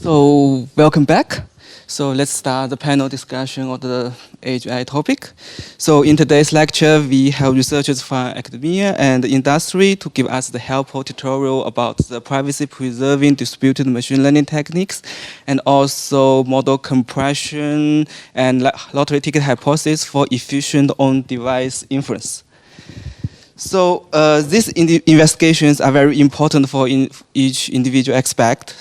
So welcome back. So let's start the panel discussion of the AI topic. So in today's lecture, we have researchers from academia and industry to give us the helpful tutorial about the privacy-preserving distributed machine learning techniques, and also model compression and lottery ticket hypothesis for efficient on-device inference. So these investigations are very important for each individual aspect.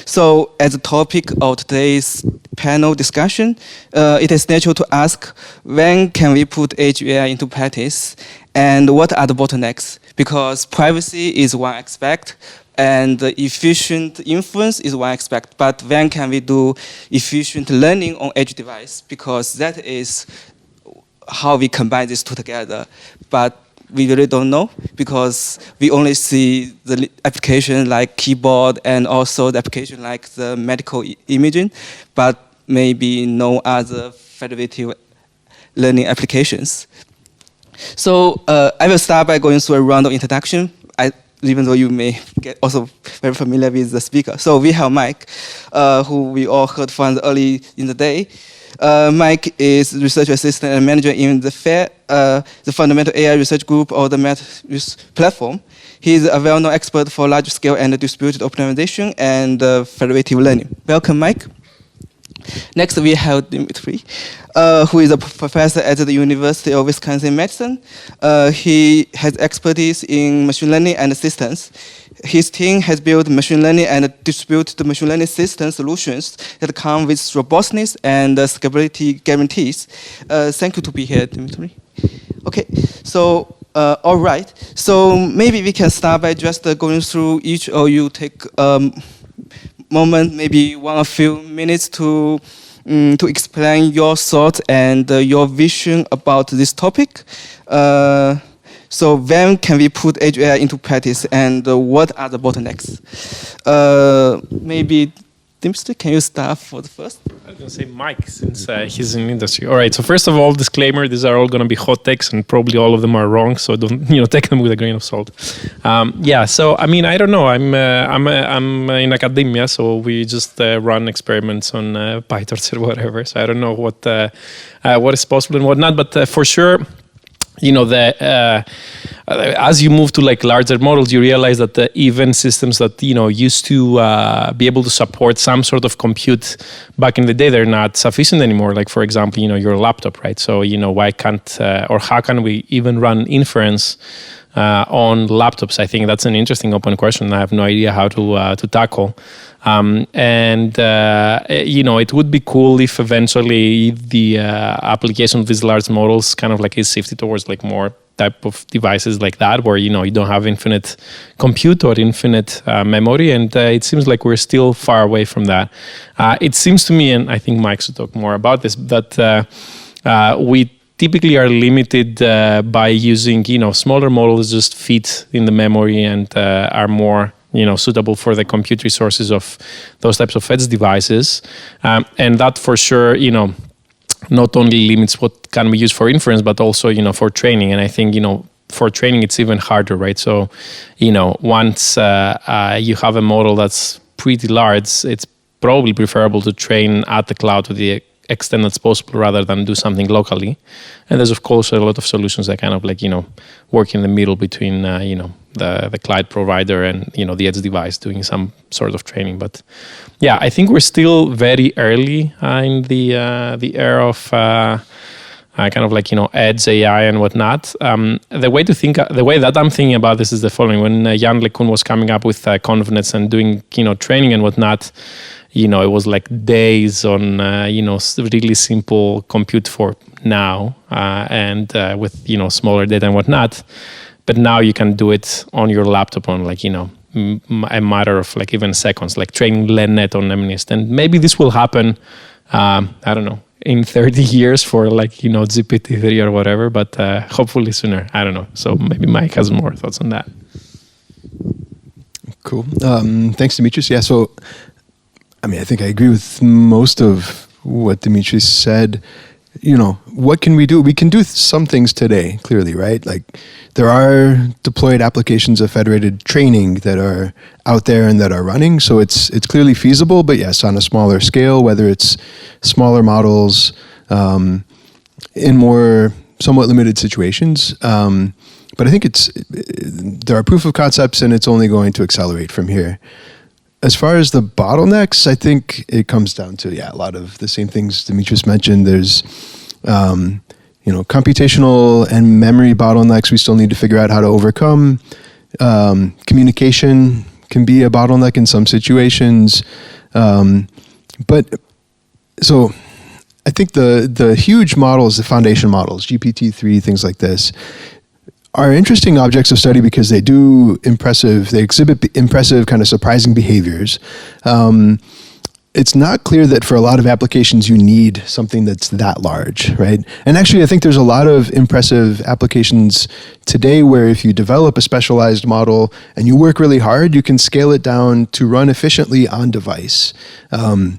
So as the topic of today's panel discussion, it is natural to ask, when can we put edge AI into practice, and what are the bottlenecks? Because privacy is one aspect, and efficient inference is one aspect, but when can we do efficient learning on edge device? Because that is how we combine these two together. But we really don't know, because we only see the application like keyboard and also the application like the medical imaging, but maybe no other federated learning applications. So I will start by going through a round of introduction, even though you may get also very familiar with the speaker. So we have Mike, who we all heard from early in the day. Mike is research assistant and manager in the FAIR, the Fundamental AI Research Group of the Dimitris platform. He is a well-known expert for large-scale and distributed optimization and federative learning. Welcome, Mike. Next, we have Dimitris, who is a professor at the University of Wisconsin-Madison. He has expertise in machine learning and systems. His team has built machine learning and distributed machine learning system solutions that come with robustness and scalability guarantees. Thank you to be here, Dimitris. Okay, so all right. So maybe we can start by just going through each of you. Take moment, maybe a few minutes to explain your thoughts and your vision about this topic. So when can we put edge AI into practice, and what are the bottlenecks? Maybe Dimitris, can you start for the first? I was going to say Mike, since he's in industry. All right. So first of all, disclaimer: these are all going to be hot takes, and probably all of them are wrong. So don't take them with a grain of salt. Yeah. So I mean, I don't know. I'm in academia, so we just run experiments on PyTorch or whatever. So I don't know what is possible and what not. But for sure, as you move to like larger models, you realize that even systems that used to be able to support some sort of compute back in the day, they're not sufficient anymore. Like for example, your laptop, right? So why can't or how can we even run inference on laptops? I think that's an interesting open question. I have no idea how to tackle. It would be cool if eventually the application of these large models kind of like is shifted towards like more type of devices like that, where you don't have infinite compute or infinite memory, and it seems like we're still far away from that. It seems to me, and I think Mike should talk more about this, that we typically are limited by using smaller models just fit in the memory and are more suitable for the compute resources of those types of edge devices. And that for sure, not only limits what can be used for inference, but also, for training. And I think, for training, it's even harder, right? So, once you have a model that's pretty large, it's probably preferable to train at the cloud to the extent that's possible rather than do something locally. And there's, of course, a lot of solutions that kind of like, work in the middle between, the cloud provider and, the edge device doing some sort of training. But yeah, I think we're still very early in the era of kind of like, edge AI and whatnot. The way that I'm thinking about this is the following. When Jan LeCun was coming up with ConvNets and doing, training and whatnot, it was like days on, really simple compute for now and with, smaller data and whatnot. But now you can do it on your laptop on like, a matter of like even seconds, like training LeNet on MNIST. And maybe this will happen, I don't know, in 30 years for like, GPT-3 or whatever, but hopefully sooner. I don't know. So maybe Mike has more thoughts on that. Cool. Thanks, Dimitris. Yeah, so I think I agree with most of what Dimitris said. what can we do? We can do some things today, clearly, right? Like there are deployed applications of federated training that are out there and that are running. So it's clearly feasible, but yes, on a smaller scale, whether it's smaller models in more somewhat limited situations. But I think there are proof of concepts and it's only going to accelerate from here. As far as the bottlenecks, I think it comes down to, a lot of the same things Dimitris mentioned. There's, computational and memory bottlenecks we still need to figure out how to overcome. Communication can be a bottleneck in some situations. But so I think the huge models, the foundation models, GPT-3, things like this, are interesting objects of study because they exhibit impressive, kind of surprising behaviors. It's not clear that for a lot of applications you need something that's that large, right? And actually, I think there's a lot of impressive applications today where if you develop a specialized model and you work really hard, you can scale it down to run efficiently on device. They're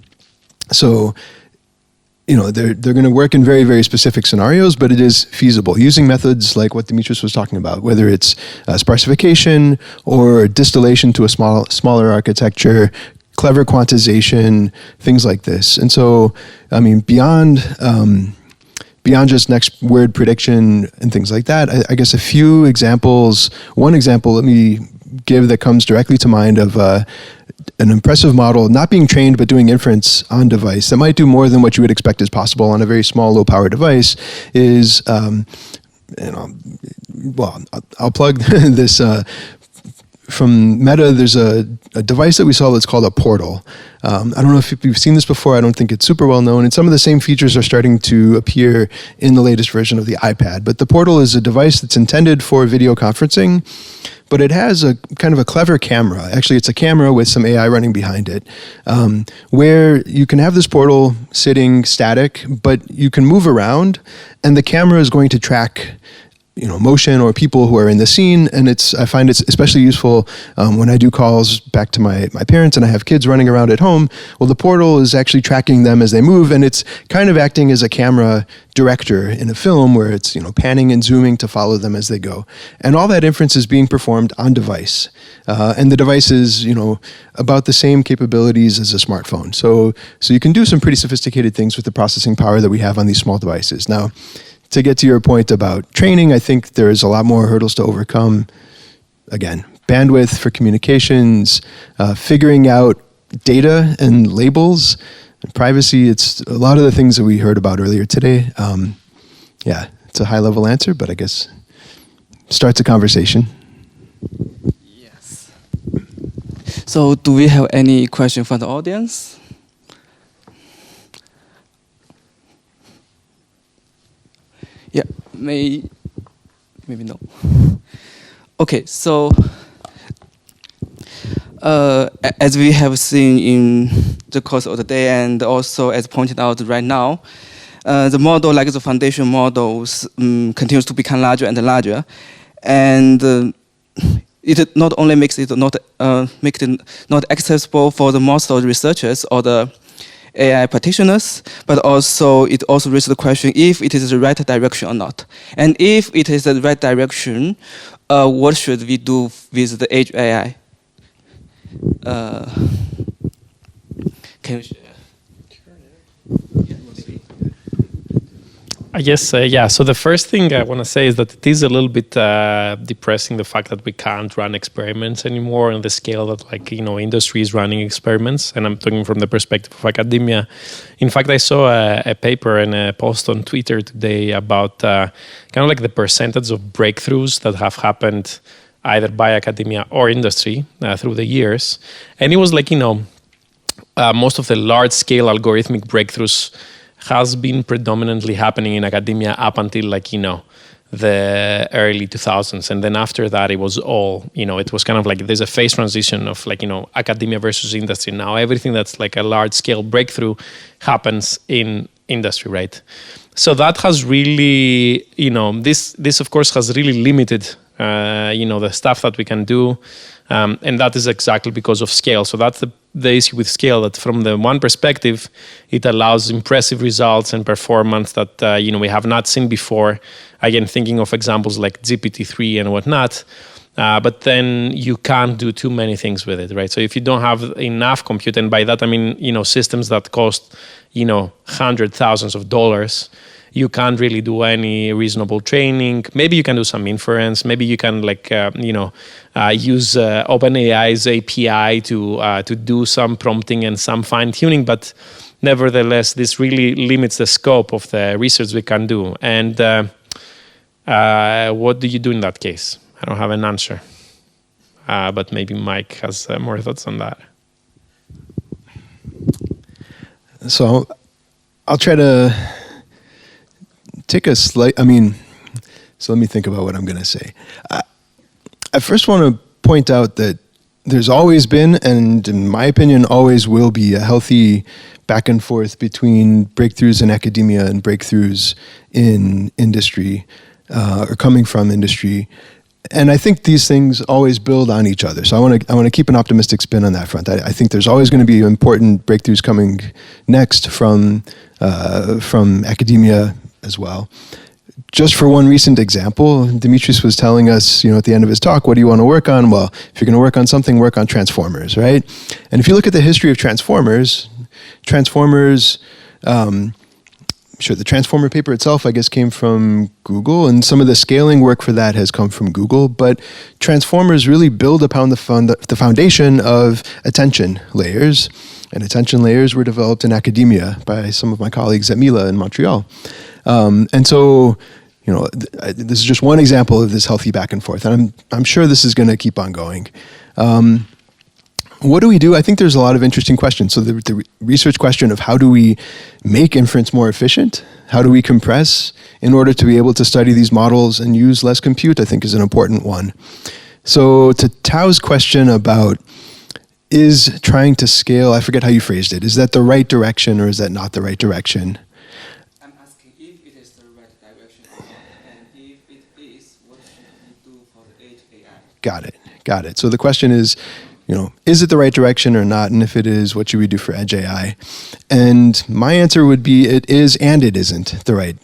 going to work in very, very specific scenarios, but it is feasible using methods like what Dimitris was talking about, whether it's sparsification or distillation to a smaller architecture, clever quantization, things like this. And so, beyond just next word prediction and things like that, I guess a few examples. One example, let me give that comes directly to mind of an impressive model not being trained but doing inference on device that might do more than what you would expect is possible on a very small, low-power device is, I'll plug this. From Meta, there's a device that we saw that's called a portal. I don't know if you've seen this before. I don't think it's super well known. And some of the same features are starting to appear in the latest version of the iPad. But the portal is a device that's intended for video conferencing, but it has a kind of a clever camera. Actually, it's a camera with some AI running behind it, where you can have this portal sitting static, but you can move around, and the camera is going to track motion or people who are in the scene. And I find it's especially useful when I do calls back to my parents and I have kids running around at home. Well, the portal is actually tracking them as they move, and it's kind of acting as a camera director in a film where it's, panning and zooming to follow them as they go. And all that inference is being performed on device. And the device is, about the same capabilities as a smartphone. So you can do some pretty sophisticated things with the processing power that we have on these small devices. Now, to get to your point about training, I think there's a lot more hurdles to overcome. Again, bandwidth for communications, figuring out data and labels, and privacy. It's a lot of the things that we heard about earlier today. It's a high-level answer, but I guess starts a conversation. Yes. So do we have any question from the audience? Yeah, maybe no. Okay, so as we have seen in the course of the day, and also as pointed out right now, the model, like the foundation models, continues to become larger and larger, and it not only makes it not accessible for the most of the researchers or the AI practitioners, but also it also raises the question if it is the right direction or not. And if it is the right direction, what should we do with the Edge AI? Can you share? I guess, so the first thing I want to say is that it is a little bit depressing, the fact that we can't run experiments anymore on the scale that, industry is running experiments. And I'm talking from the perspective of academia. In fact, I saw a paper and a post on Twitter today about kind of like the percentage of breakthroughs that have happened either by academia or industry through the years. And it was like, most of the large-scale algorithmic breakthroughs has been predominantly happening in academia up until the early 2000s. And then after that, it was all, it was kind of like there's a phase transition of academia versus industry. Now everything that's like a large scale breakthrough happens in industry, right? So that has really, this of course has really limited, the stuff that we can do. And that is exactly because of scale. So that's the issue with scale, that from the one perspective, it allows impressive results and performance that we have not seen before. Again, thinking of examples like GPT-3 and whatnot. But then you can't do too many things with it, right? So if you don't have enough compute, and by that I mean, systems that cost, hundreds of thousands of dollars, you can't really do any reasonable training. Maybe you can do some inference. Maybe you can use OpenAI's API to do some prompting and some fine tuning. But nevertheless, this really limits the scope of the research we can do. And what do you do in that case? I don't have an answer. But maybe Mike has more thoughts on that. So I'll try to take a so let me think about what I'm going to say. I first want to point out that there's always been, and in my opinion, always will be, a healthy back and forth between breakthroughs in academia and breakthroughs in industry, or coming from industry. And I think these things always build on each other. So I want to keep an optimistic spin on that front. I think there's always going to be important breakthroughs coming next from academia as well. Just for one recent example, Dimitris was telling us, at the end of his talk, what do you want to work on? Well, if you're going to work on something, work on transformers, right? And if you look at the history of transformers, sure, the transformer paper itself, I guess, came from Google, and some of the scaling work for that has come from Google, but transformers really build upon the foundation of attention layers, and attention layers were developed in academia by some of my colleagues at Mila in Montreal. And so, this is just one example of this healthy back and forth, and I'm sure this is going to keep on going. What do we do? I think there's a lot of interesting questions. So the research question of how do we make inference more efficient? How do we compress in order to be able to study these models and use less compute, I think, is an important one. So to Tao's question about is trying to scale, I forget how you phrased it, is that the right direction or is that not the right direction? I'm asking if it is the right direction or not, and if it is, what should we do for the Edge AI? Got it. So the question is, is it the right direction or not? And if it is, what should we do for Edge AI? And my answer would be it is and it isn't the right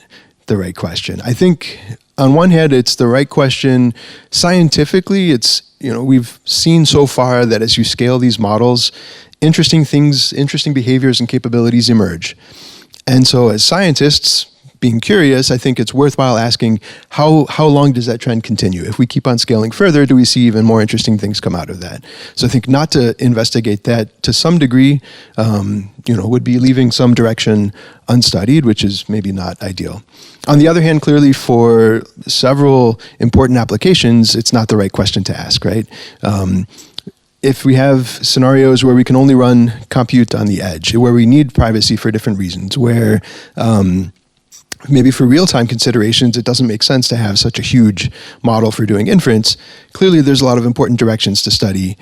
question. I think on one hand, it's the right question scientifically. It's, we've seen so far that as you scale these models, interesting things, interesting behaviors and capabilities emerge. And so as scientists, being curious, I think it's worthwhile asking how long does that trend continue? If we keep on scaling further, do we see even more interesting things come out of that? So I think not to investigate that to some degree, would be leaving some direction unstudied, which is maybe not ideal. On the other hand, clearly for several important applications, it's not the right question to ask, right? If we have scenarios where we can only run compute on the edge, where we need privacy for different reasons, where maybe for real-time considerations, it doesn't make sense to have such a huge model for doing inference. Clearly, there's a lot of important directions to study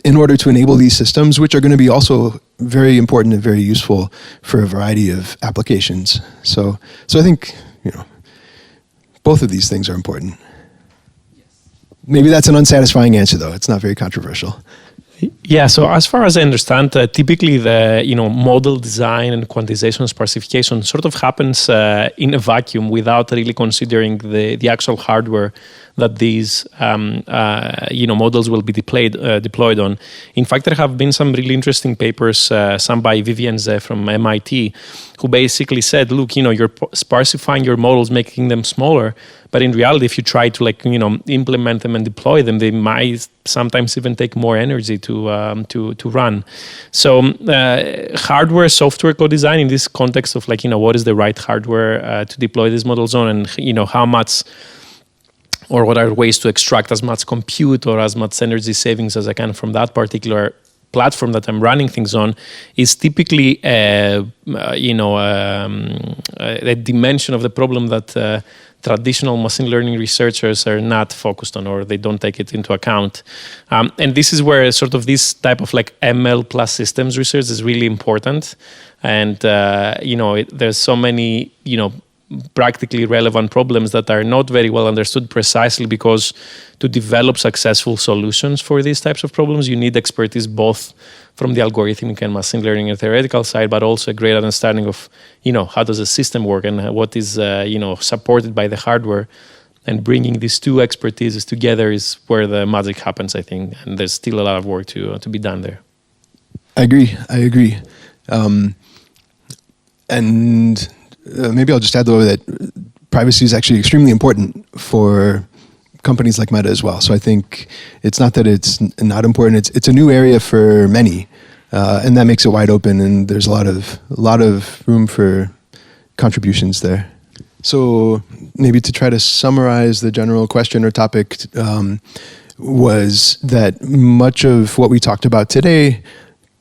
in order to enable these systems, which are going to be also very important and very useful for a variety of applications. So I think, both of these things are important. Yes. Maybe that's an unsatisfying answer, though. It's not very controversial. Yeah, so as far as I understand, typically the model design and quantization sparsification sort of happens in a vacuum without really considering the actual hardware that these models will be deployed on. In fact, there have been some really interesting papers, some by Vivian Zhe from MIT, who basically said, look, you're sparsifying your models, making them smaller, but in reality, if you try to implement them and deploy them, they might sometimes even take more energy to run. So hardware, software co-design in this context of what is the right hardware to deploy these models on, and how much, or what are ways to extract as much compute or as much energy savings as I can from that particular platform that I'm running things on, is typically a dimension of the problem that traditional machine learning researchers are not focused on, or they don't take it into account. And this is where sort of this type of ML plus systems research is really important. And, there's so many, practically relevant problems that are not very well understood, precisely because to develop successful solutions for these types of problems, you need expertise both from the algorithmic and machine learning and theoretical side, but also a great understanding of, how does a system work and what is, supported by the hardware. And bringing these two expertises together is where the magic happens, I think. And there's still a lot of work to be done there. I agree. And maybe I'll just add, though, that privacy is actually extremely important for companies like Meta as well. So I think it's not that it's not important. It's a new area for many, and that makes it wide open. And there's a lot of room for contributions there. So maybe to try to summarize the general question or topic, was that much of what we talked about today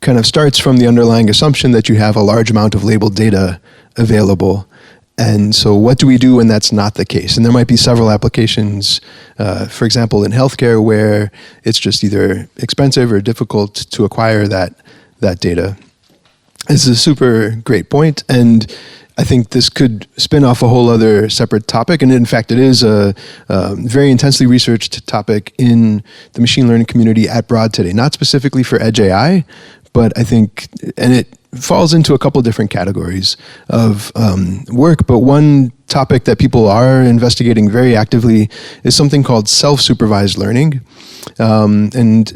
kind of starts from the underlying assumption that you have a large amount of labeled data available. And so what do we do when that's not the case? And there might be several applications, for example, in healthcare, where it's just either expensive or difficult to acquire that data. This is a super great point, and I think this could spin off a whole other separate topic, and in fact it is a very intensely researched topic in the machine learning community at Broad today, not specifically for Edge AI, but I think, and it falls into a couple different categories of work, but one topic that people are investigating very actively is something called self-supervised learning. And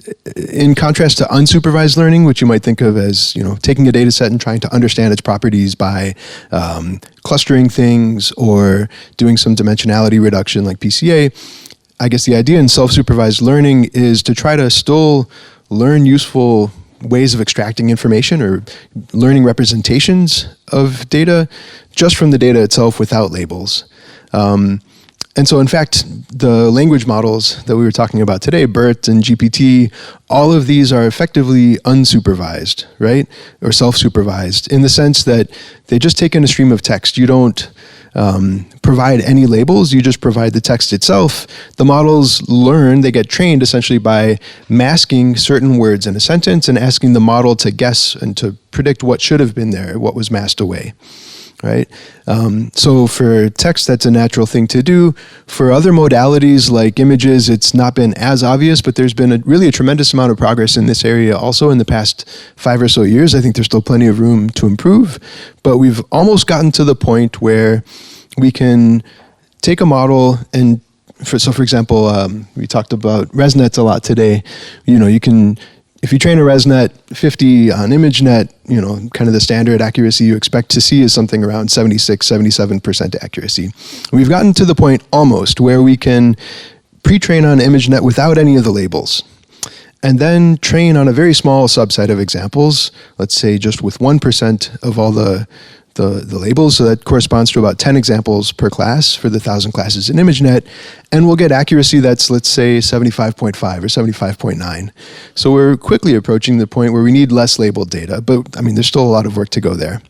in contrast to unsupervised learning, which you might think of as, taking a data set and trying to understand its properties by clustering things or doing some dimensionality reduction like PCA, I guess the idea in self-supervised learning is to try to still learn useful ways of extracting information or learning representations of data just from the data itself without labels. And so in fact, the language models that we were talking about today, BERT and GPT, all of these are effectively unsupervised, right? Or self-supervised in the sense that they just take in a stream of text. You don't provide any labels, you just provide the text itself. The models learn, they get trained essentially by masking certain words in a sentence and asking the model to guess and to predict what should have been there, what was masked away. Right? So for text, that's a natural thing to do. For other modalities like images, it's not been as obvious, but there's been really a tremendous amount of progress in this area also in the past 5 or so years. I think there's still plenty of room to improve, but we've almost gotten to the point where we can take a model and, for example, we talked about ResNets a lot today. You can, if you train a ResNet 50 on ImageNet, kind of the standard accuracy you expect to see is something around 76, 77% accuracy. We've gotten to the point almost where we can pre-train on ImageNet without any of the labels, and then train on a very small subset of examples, let's say just with 1% of all the labels, so that corresponds to about 10 examples per class for the 1,000 classes in ImageNet, and we'll get accuracy that's, let's say, 75.5 or 75.9. So we're quickly approaching the point where we need less labeled data, but there's still a lot of work to go there.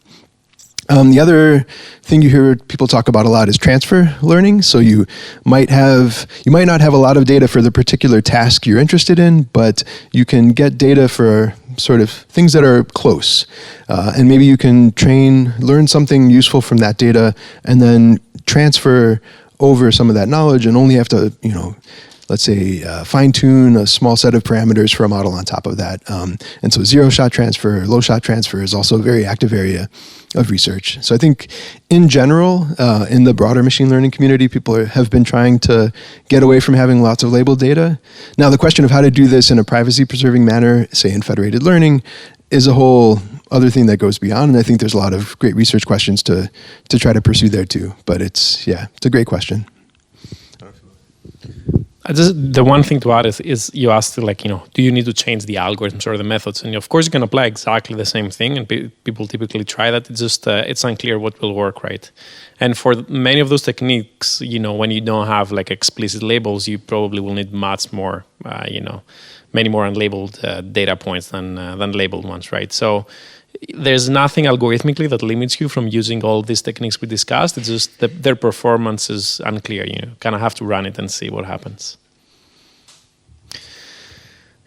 The other thing you hear people talk about a lot is transfer learning. So you might not have a lot of data for the particular task you're interested in, but you can get data for sort of things that are close. And maybe you can learn something useful from that data and then transfer over some of that knowledge and only have to, let's say, fine-tune a small set of parameters for a model on top of that. And so zero-shot transfer, low-shot transfer is also a very active area of research. So I think in general, in the broader machine learning community, people have been trying to get away from having lots of labeled data. Now the question of how to do this in a privacy-preserving manner, say in federated learning, is a whole other thing that goes beyond. And I think there's a lot of great research questions to try to pursue there too. But it's a great question. The one thing to add is you asked, do you need to change the algorithms or the methods? And of course, you can apply exactly the same thing, and people typically try that. It's just it's unclear what will work, right? And for many of those techniques, when you don't have explicit labels, you probably will need much more, many more unlabeled data points than labeled ones, right? So there's nothing algorithmically that limits you from using all these techniques we discussed. It's just their performance is unclear. You kind of have to run it and see what happens.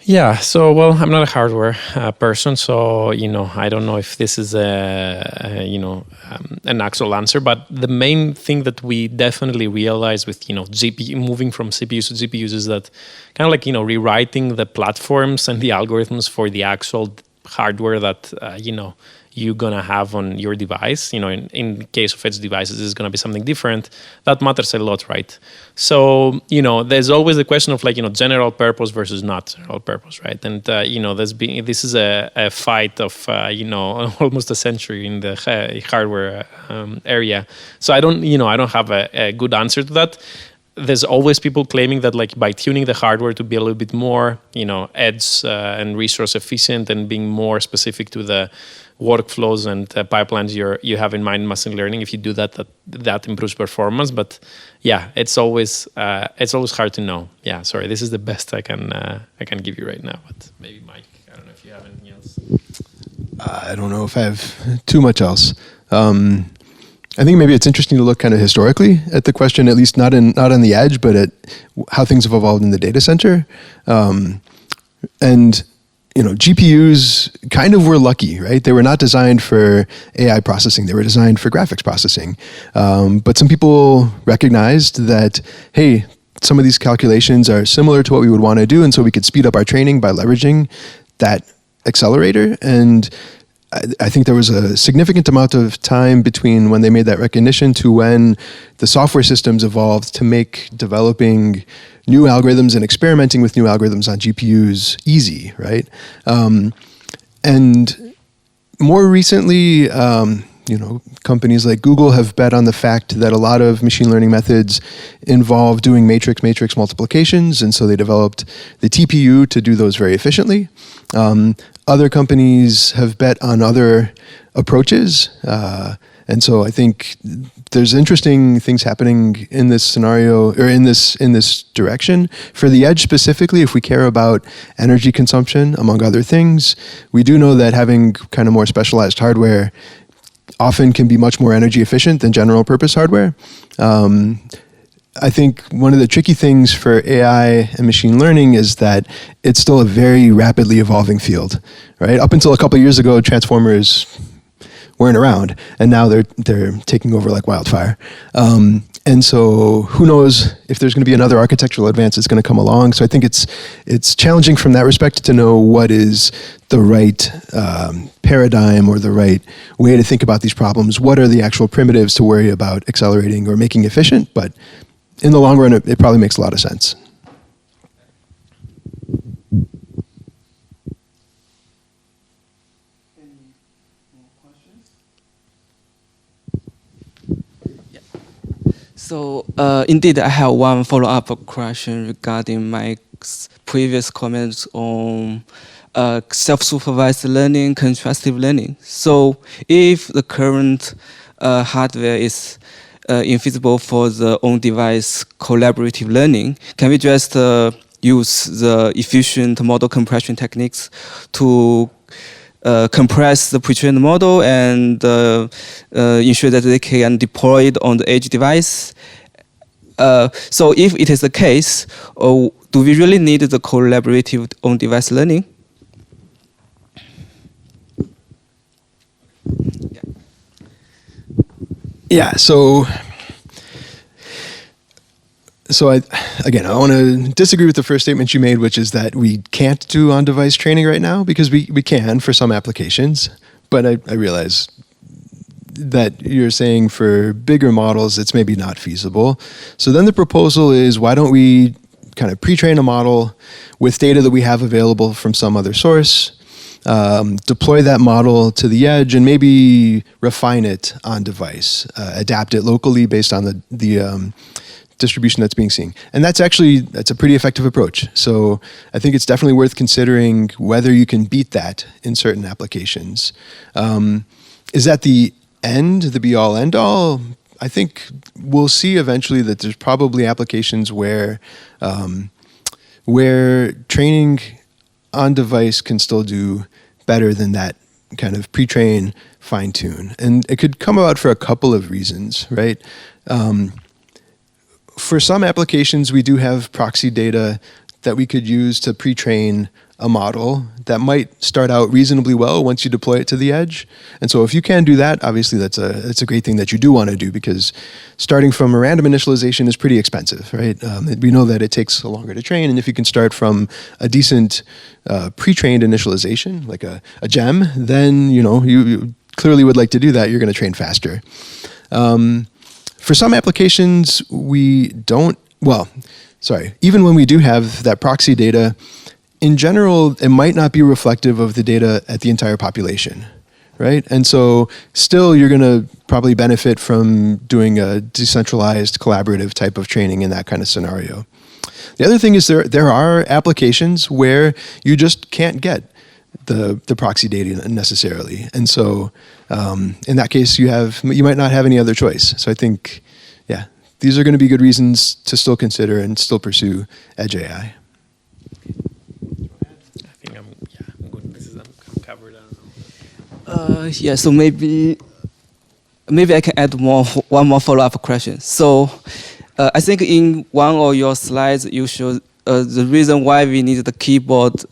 Yeah, so well, I'm not a hardware person, so I don't know if this is an actual answer. But the main thing that we definitely realize with GPU moving from CPUs to GPUs is that kind of like rewriting the platforms and the algorithms for the actual hardware that you're gonna have on your device. In case of edge devices, it's gonna be something different. That matters a lot, right? So there's always the question of general purpose versus not general purpose, right? And this is a fight of almost a century in the hardware area. So I don't have a good answer to that. There's always people claiming that by tuning the hardware to be a little bit more edge and resource efficient and being more specific to the workflows and pipelines you have in mind in machine learning, if you do that improves performance. But yeah, it's always hard to know. Yeah, sorry, this is the best I can give you right now. But maybe Mike, I don't know if you have anything else. I don't know if I have too much else. I think maybe it's interesting to look kind of historically at the question, at least not on the edge, but at how things have evolved in the data center. And GPUs kind of were lucky, right? They were not designed for AI processing. They were designed for graphics processing. But some people recognized that, hey, some of these calculations are similar to what we would want to do, and so we could speed up our training by leveraging that accelerator. And I think there was a significant amount of time between when they made that recognition to when the software systems evolved to make developing new algorithms and experimenting with new algorithms on GPUs easy, right? And more recently, companies like Google have bet on the fact that a lot of machine learning methods involve doing matrix multiplications, and so they developed the TPU to do those very efficiently. Other companies have bet on other approaches, and so I think there's interesting things happening in this scenario, or in this direction. For the edge specifically, if we care about energy consumption, among other things, we do know that having kind of more specialized hardware often can be much more energy efficient than general purpose hardware. I think one of the tricky things for AI and machine learning is that it's still a very rapidly evolving field, right? Up until a couple of years ago, transformers weren't around, and now they're taking over like wildfire. And so who knows if there's going to be another architectural advance that's going to come along. So I think it's challenging from that respect to know what is the right paradigm or the right way to think about these problems. What are the actual primitives to worry about accelerating or making efficient? But in the long run, it probably makes a lot of sense. So indeed, I have one follow-up question regarding Mike's previous comments on self-supervised learning, contrastive learning. So if the current hardware is infeasible for the on-device collaborative learning, can we just use the efficient model compression techniques to compress the pre-trained model and ensure that they can deploy it on the edge device? So if it is the case, do we really need the collaborative on-device learning? Yeah, so I want to disagree with the first statement you made, which is that we can't do on-device training right now, because we can for some applications, but I realize that you're saying for bigger models, it's maybe not feasible. So then the proposal is, why don't we kind of pre-train a model with data that we have available from some other source, deploy that model to the edge, and maybe refine it on device, adapt it locally based on the distribution that's being seen. And that's a pretty effective approach. So I think it's definitely worth considering whether you can beat that in certain applications. Is that the be-all, end-all? I think we'll see eventually that there's probably applications where training on device can still do better than that kind of pre-train, fine-tune. And it could come about for a couple of reasons, right? For some applications, we do have proxy data that we could use to pre-train a model that might start out reasonably well once you deploy it to the edge. And so if you can do that, obviously that's a great thing that you do want to do, because starting from a random initialization is pretty expensive, right? We know that it takes longer to train, and if you can start from a decent pre-trained initialization, like a gem, then you clearly would like to do that. You're going to train faster. For some applications, even when we do have that proxy data, in general, it might not be reflective of the data at the entire population, right? And so still, you're going to probably benefit from doing a decentralized collaborative type of training in that kind of scenario. The other thing is there are applications where you just can't get the proxy data necessarily. And so in that case, you might not have any other choice. So I think, these are going to be good reasons to still consider and still pursue Edge AI. I think I'm good. I'm covered. I don't know. So maybe I can add one more follow-up question. So I think in one of your slides, you showed the reason why we need the keyboard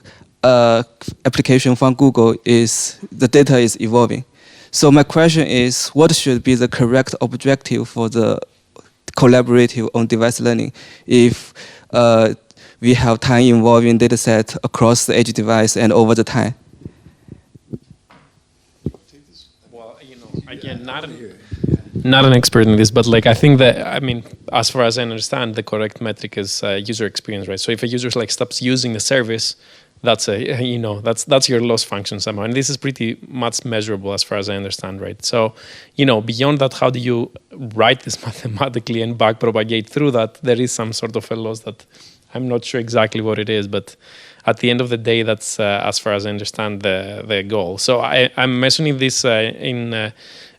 application from Google is the data is evolving. So my question is, what should be the correct objective for the collaborative on-device learning if we have time-involving data set across the edge device and over the time? Well, again, not an expert in this, but I think that, as far as I understand, the correct metric is user experience, right? So if a user stops using the service, that's that's your loss function somehow, and this is pretty much measurable as far as I understand, right? So, beyond that, how do you write this mathematically and back propagate through that? There is some sort of a loss that I'm not sure exactly what it is, but at the end of the day, that's as far as I understand the goal. So I'm mentioning this in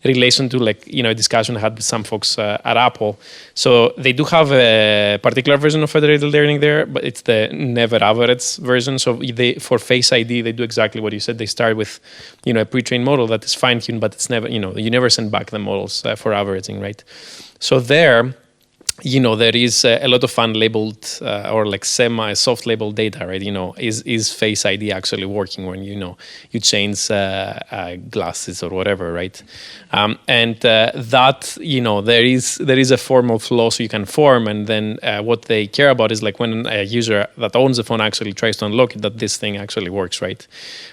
relation to a discussion I had with some folks at Apple. So they do have a particular version of federated learning there, but it's the never average version. So for Face ID, they do exactly what you said. They start with a pre-trained model that is fine-tuned, but it's never you never send back the models for averaging, right? So there is a lot of unlabeled or semi-soft labeled data, right? Is Face ID actually working when you change glasses or whatever, right? And that there is a formal flow so you can form, and then what they care about is when a user that owns the phone actually tries to unlock it, that this thing actually works, right?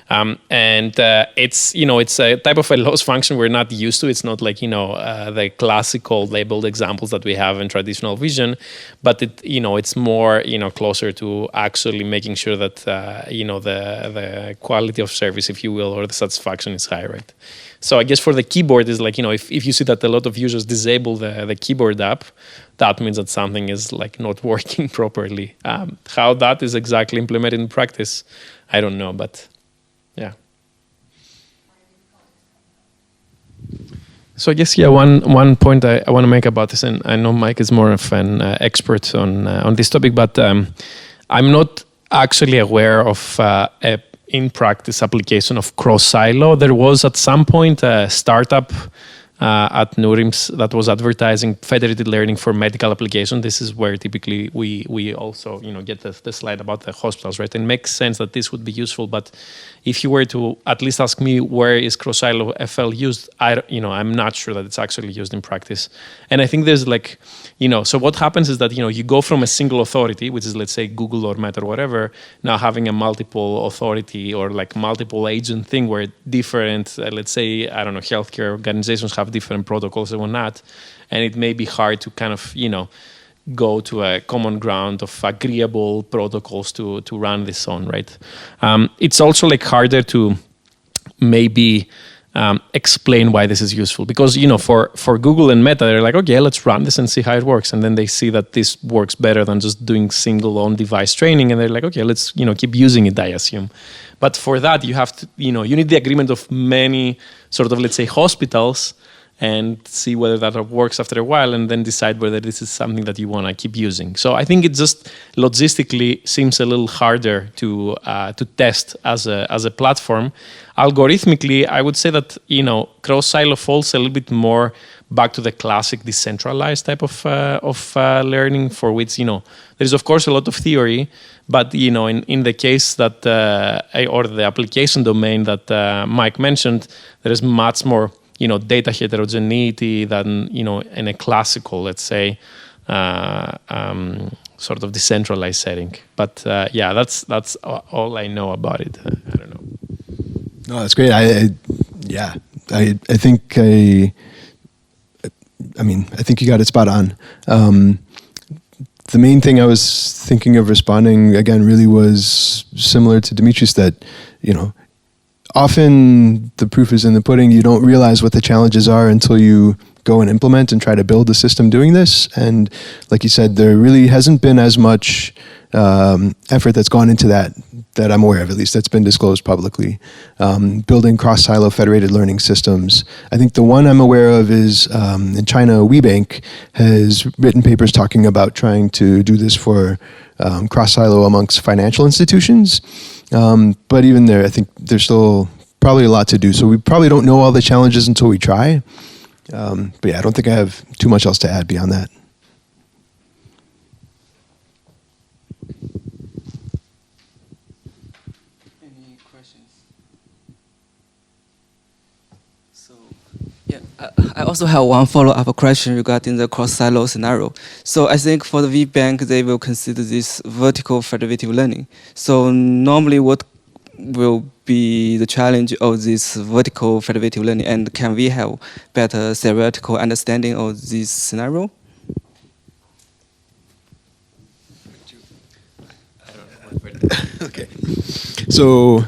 And it's it's a type of a loss function we're not used to. It's not the classical labeled examples that we have in traditional vision, but it's more closer to actually making sure that the quality of service, if you will, or the satisfaction is high, right? So I guess for the keyboard is if you see that a lot of users disable the keyboard app, that means that something is not working properly. How that is exactly implemented in practice, I don't know, but yeah. So I guess one point I want to make about this, and I know Mike is more of an expert on this topic, but I'm not actually aware of a in practice application of cross silo. There was at some point a startup at NURIMS that was advertising federated learning for medical application. This is where typically we also get the slide about the hospitals, right? And it makes sense that this would be useful, but if you were to at least ask me where is cross silo FL used, I'm not sure that it's actually used in practice. And I think there's so what happens is that you go from a single authority, which is let's say Google or Meta or whatever, now having a multiple authority or multiple agent thing where different let's say healthcare organizations have different protocols and whatnot, and it may be hard to kind of go to a common ground of agreeable protocols to run this on, right? It's also harder to maybe explain why this is useful, because for Google and Meta, they're okay, let's run this and see how it works, and then they see that this works better than just doing single on-device training, and they're okay, let's keep using it, I assume. But for that, you have to you need the agreement of many sort of let's say hospitals and see whether that works after a while, and then decide whether this is something that you want to keep using. So I think it just logistically seems a little harder to test as a platform. Algorithmically, I would say that cross-silo falls a little bit more back to the classic decentralized type of learning, for which there is of course a lot of theory, but in the case that or the application domain that Mike mentioned, there is much more data heterogeneity than in a classical, let's say, sort of decentralized setting. But yeah, that's all I know about it. I don't know. No, that's great. I think I think you got it spot on. The main thing I was thinking of responding again really was similar to Dimitris, that often the proof is in the pudding. You don't realize what the challenges are until you go and implement and try to build a system doing this. And like you said, there really hasn't been as much effort that's gone into that I'm aware of, at least, that's been disclosed publicly. Building cross-silo federated learning systems. I think the one I'm aware of is in China, WeBank has written papers talking about trying to do this for cross-silo amongst financial institutions. But even there, I think there's still probably a lot to do. So we probably don't know all the challenges until we try. But yeah, I don't think I have too much else to add beyond that. Any questions? So, yeah, I also have one follow-up question regarding the cross-silo scenario. So I think for the VBank, they will consider this vertical federative learning. So normally what will be the challenge of this vertical federative learning, and can we have better theoretical understanding of this scenario? Okay. So,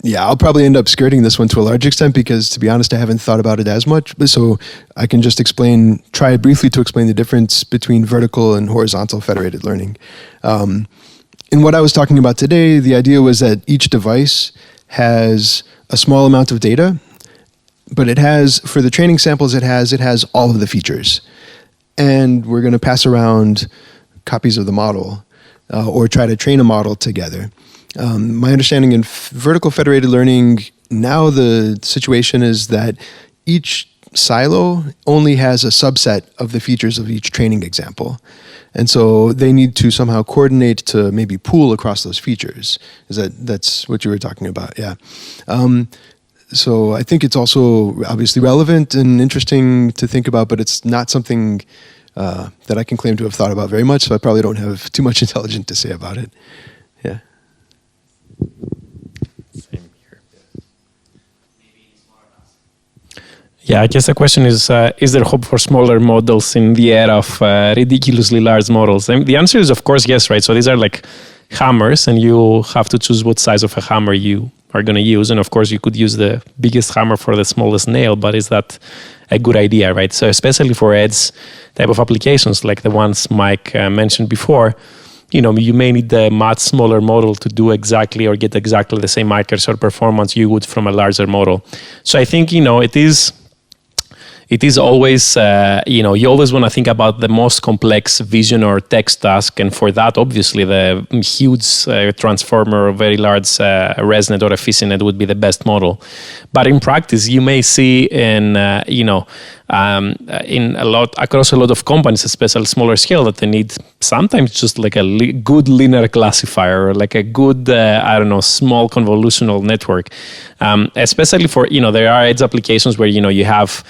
yeah, I'll probably end up skirting this one to a large extent because, to be honest, I haven't thought about it as much. So I can just try briefly to explain the difference between vertical and horizontal federated learning. In what I was talking about today, the idea was that each device has a small amount of data, but it has, for the training samples it has all of the features. And we're going to pass around copies of the model or try to train a model together. My understanding in vertical federated learning, now the situation is that each silo only has a subset of the features of each training example. And so they need to somehow coordinate to maybe pool across those features. That's what you were talking about? Yeah. So I think it's also obviously relevant and interesting to think about, but it's not something that I can claim to have thought about very much, so I probably don't have too much intelligent to say about it. Yeah. Same here. Yeah, I guess the question is there hope for smaller models in the era of ridiculously large models? And the answer is, of course, yes, right? So these are like hammers, and you have to choose what size of a hammer you are going to use. And of course, you could use the biggest hammer for the smallest nail, but is that a good idea, right? So especially for edge type of applications like the ones Mike mentioned before, you may need a much smaller model to do exactly or get exactly the same accuracy or performance you would from a larger model. So I think, it is always, you always want to think about the most complex vision or text task. And for that, obviously, the huge transformer or very large ResNet or EfficientNet would be the best model. But in practice, you may see across a lot of companies, especially smaller scale, that they need sometimes just like a good linear classifier or like a good, small convolutional network. Especially for, there are edge applications where, you have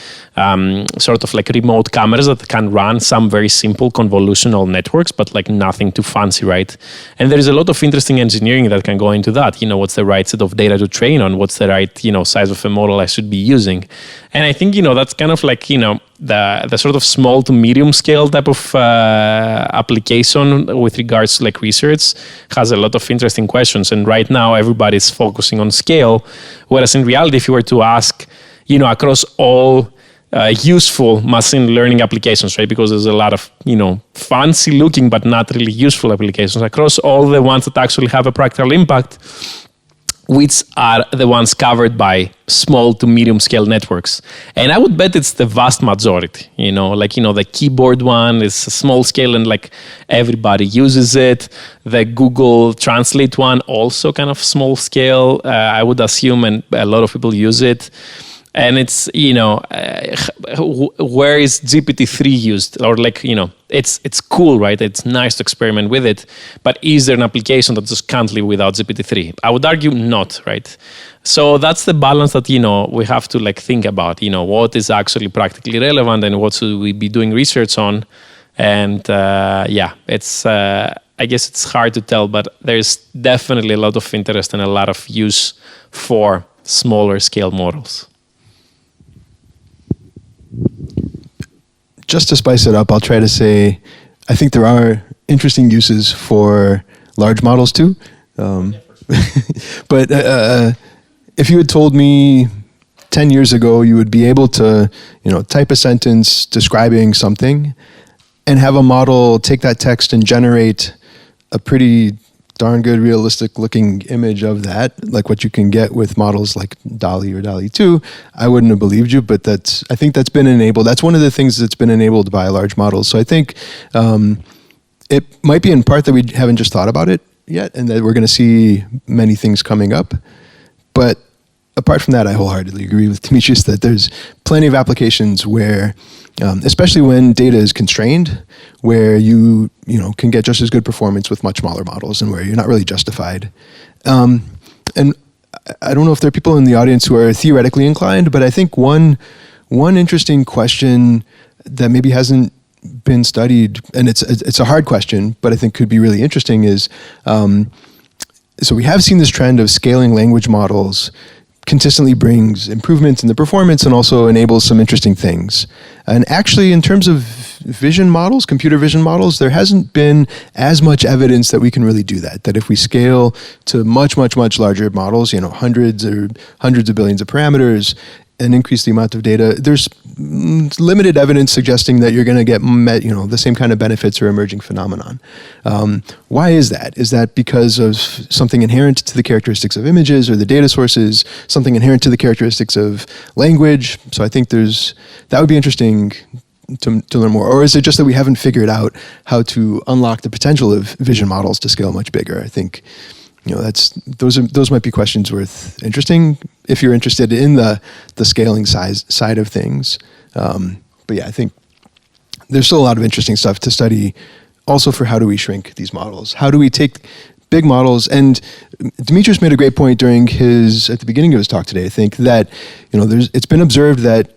sort of like remote cameras that can run some very simple convolutional networks, but like nothing too fancy, right? And there is a lot of interesting engineering that can go into that. What's the right set of data to train on? What's the right, size of a model I should be using? And I think, that's kind of like, the sort of small to medium scale type of application with regards to like research has a lot of interesting questions. And right now everybody's focusing on scale. Whereas in reality, if you were to ask, across all useful machine learning applications, right? Because there's a lot of, fancy looking, but not really useful applications across all the ones that actually have a practical impact. which are the ones covered by small to medium scale networks. And I would bet it's the vast majority, the keyboard one is a small scale and like everybody uses it. The Google Translate one, also kind of small scale, I would assume, and a lot of people use it. And it's, where is GPT-3 used? Or it's cool, right? It's nice to experiment with it. But is there an application that just can't live without GPT-3? I would argue not, right? So that's the balance that, we have to think about, what is actually practically relevant and what should we be doing research on. And it's, I guess it's hard to tell, but there's definitely a lot of interest and a lot of use for smaller scale models. Just to spice it up, I'll try to say, I think there are interesting uses for large models too. But if you had told me 10 years ago you would be able to, type a sentence describing something and have a model take that text and generate a pretty darn good realistic looking image of that, like what you can get with models like DALL-E or DALL-E 2, I wouldn't have believed you, but I think that's been enabled. That's one of the things that's been enabled by large models. So I think it might be in part that we haven't just thought about it yet and that we're going to see many things coming up. But apart from that, I wholeheartedly agree with Dimitris that there's plenty of applications where, especially when data is constrained, where you can get just as good performance with much smaller models and where you're not really justified. And I don't know if there are people in the audience who are theoretically inclined, but I think one interesting question that maybe hasn't been studied, and it's a hard question, but I think could be really interesting is, so we have seen this trend of scaling language models consistently brings improvements in the performance and also enables some interesting things. And actually, in terms of vision models, computer vision models, there hasn't been as much evidence that we can really do that. That if we scale to much, much, much larger models, hundreds of billions of parameters, and increase the amount of data, there's limited evidence suggesting that you're going to get the same kind of benefits or emerging phenomenon. Why is that? Is that because of something inherent to the characteristics of images or the data sources, something inherent to the characteristics of language? So I think that would be interesting to learn more. Or is it just that we haven't figured out how to unlock the potential of vision models to scale much bigger? I think those might be questions worth interesting if you're interested in the scaling side of things. But yeah, I think there's still a lot of interesting stuff to study also for how do we shrink these models? How do we take big models? And Dimitris made a great point at the beginning of his talk today, I think, that it's been observed that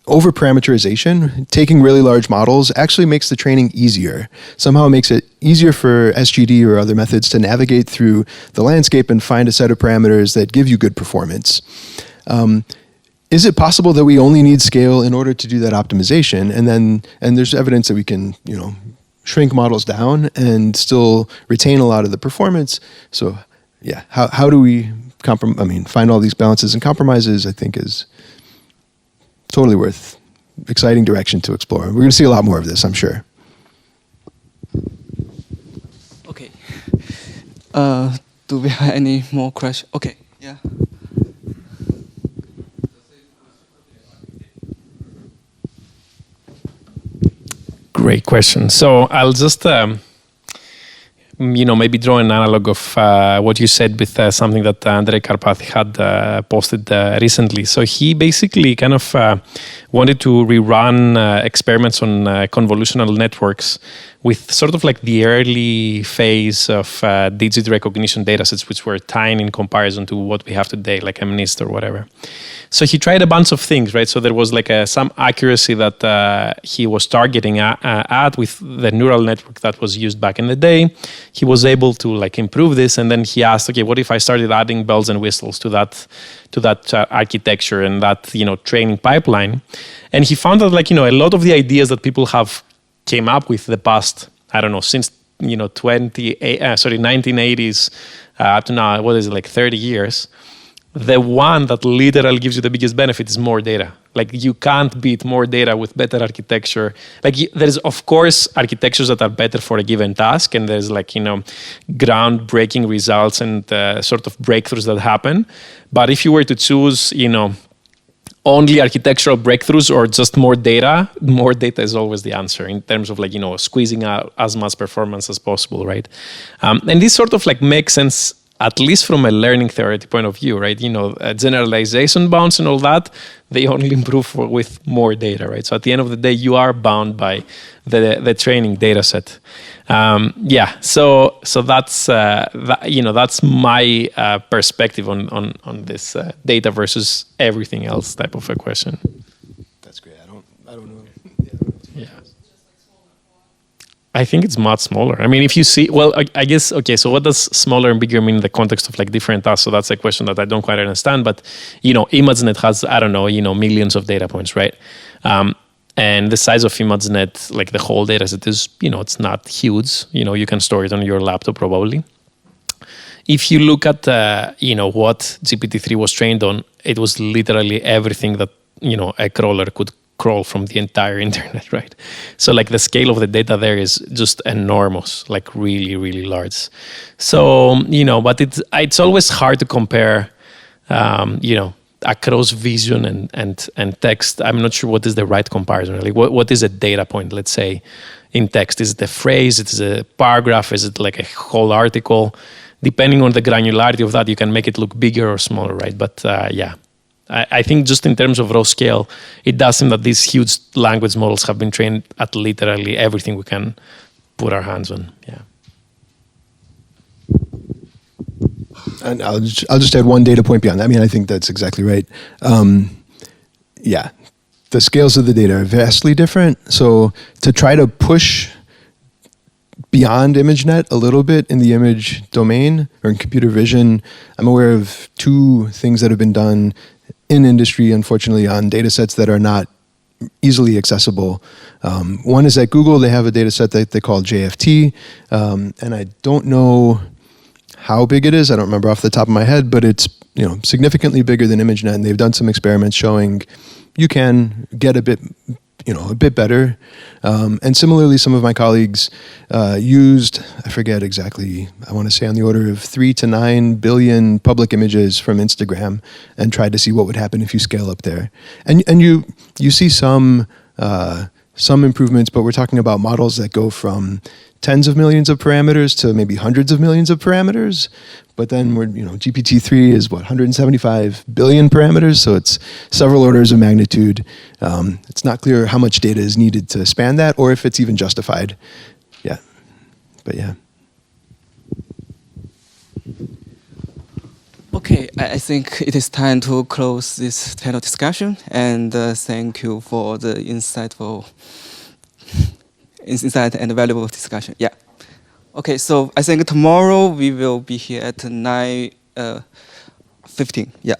over-parameterization, taking really large models, actually makes the training easier. Somehow it makes it easier for SGD or other methods to navigate through the landscape and find a set of parameters that give you good performance. Is it possible that we only need scale in order to do that optimization? And there's evidence that we can, shrink models down and still retain a lot of the performance. So yeah, how do we find all these balances and compromises, I think is totally worth exciting direction to explore. We're going to see a lot more of this, I'm sure. Okay. Do we have any more questions? Okay. Yeah. Great question. So I'll just maybe draw an analog of what you said with something that Andrei Karpathy had posted recently. So he basically kind of wanted to rerun experiments on convolutional networks with sort of like the early phase of digit recognition datasets, which were tiny in comparison to what we have today, like MNIST or whatever. So he tried a bunch of things, right? So there was like some accuracy that he was targeting at with the neural network that was used back in the day. He was able to like improve this, and then he asked, okay, what if I started adding bells and whistles to that architecture and that training pipeline? And he found that a lot of the ideas that people have came up with the past, I don't know, since 1980s up to now, what is it, like 30 years, the one that literally gives you the biggest benefit is more data. Like you can't beat more data with better architecture. Like there's of course architectures that are better for a given task, and there's like, you know, groundbreaking results and sort of breakthroughs that happen. But if you were to choose, you know, only architectural breakthroughs or just more data is always the answer in terms of like, you know, squeezing out as much performance as possible, right? And this sort of like makes sense, at least from a learning theory point of view, right? You know, generalization bounds and all that, they only improve with more data, right? So at the end of the day, you are bound by the training data set. Yeah, so that's you know, that's my perspective on this data versus everything else type of a question. That's great. I don't know. Yeah. I think it's much smaller. I mean, if you see, well, I guess, okay, so what does smaller and bigger mean in the context of like different tasks? So that's a question that I don't quite understand. But, you know, ImageNet has, I don't know, you know, millions of data points, right? And the size of ImageNet, like the whole data set is, you know, it's not huge. You know, you can store it on your laptop probably. If you look at, you know, what GPT-3 was trained on, it was literally everything that, you know, a crawler could crawl from the entire internet, right? So like the scale of the data there is just enormous, like really, really large. So, you know, but it's always hard to compare, you know, across vision and text. I'm not sure what is the right comparison. Like what is a data point, let's say, in text? Is it a phrase? Is it a paragraph? Is it like a whole article? Depending on the granularity of that, you can make it look bigger or smaller, right? But yeah. I think just in terms of raw scale, it does seem that these huge language models have been trained at literally everything we can put our hands on. Yeah. And I'll just add one data point beyond that. I mean, I think that's exactly right. Yeah, the scales of the data are vastly different. So to try to push beyond ImageNet a little bit in the image domain or in computer vision, I'm aware of two things that have been done in industry, unfortunately, on data sets that are not easily accessible. One is at Google. They have a data set that they call JFT, and I don't know how big it is. I don't remember off the top of my head, but it's, you know, significantly bigger than ImageNet, and they've done some experiments showing you can get a bit better. And similarly, some of my colleagues used, I forget exactly, I want to say on the order of 3 to 9 billion public images from Instagram and tried to see what would happen if you scale up there. And you see some improvements, but we're talking about models that go from tens of millions of parameters to maybe hundreds of millions of parameters. But then GPT-3 is 175 billion parameters, so it's several orders of magnitude. It's not clear how much data is needed to span that, or if it's even justified. Yeah, but yeah. Okay, I think it is time to close this panel discussion, and thank you for the insight and valuable discussion. Yeah. Okay, so I think tomorrow we will be here at 9:15. Yeah.